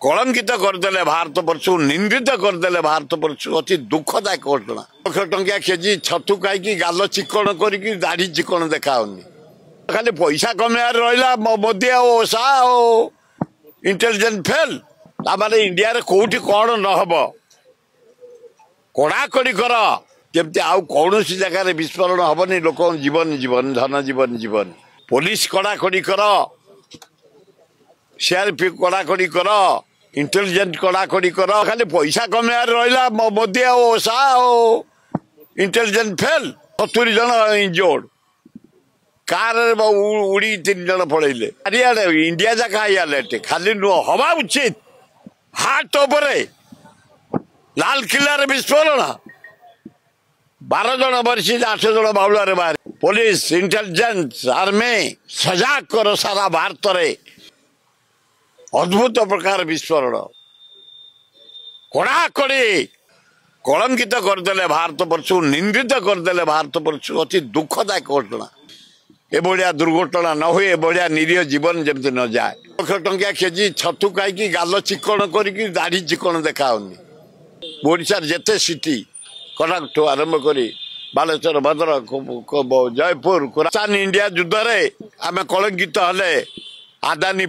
कलंकित करदे भारत वर्ष निंदित करदे भारत वर्ष अति दुखदायक घटना। 1 टंकिया केजी छतु खाई गाल चिकण कर दाढ़ी चिकण देखा खाली पैसा कमार रहा मोदी ओसा इंटेलिजेंस फेल तामाने इंडिया रे कोठी कौन नहब कड़ाकड़ी कर जमती आउ कौन जगह विस्फोरण हेनी लोक जीवन जीवन धन जीवन जीवन पुलिस कड़ाकड़ी कर सीआरपी कड़ाकड़ी कर इंटेलिजेंस कड़ाकड़ी कर खाली पैसा कमार रहा मोदी ओसा इंटेलिजेंस फेल 70 जन इंजोर्ड कार उड़ी 3 जन पड़े चारिड़े इंडिया जाक हाईआलर्ट खाली नुह हवा उचित हाथ उपरे लाल किला विस्फोरण 12 जन मरी 8 जन बाउल बाहर पुलिस इंटेलिजेंस आर्मी सजाग कर सारा भारत रे अद्भुत प्रकार विस्फोरण कड़ाकड़ी कलंकित करदे भारत वर्ष निंदित करदे भारत वर्ष अति दुखदायक घटना। एभलिया दुर्घटना न हुए एभलिया निरीह जीवन जमती न जाए। 1 टंकिया केजी छतु खाई गाल चिकण कर दाढ़ी चिकण देखा ओडिशार जेते सिटी कटक ठू आरंभ कर बालेश्वर भद्रक जयपुर इंडिया युद्ध रे आम कलंकित हेले आदानी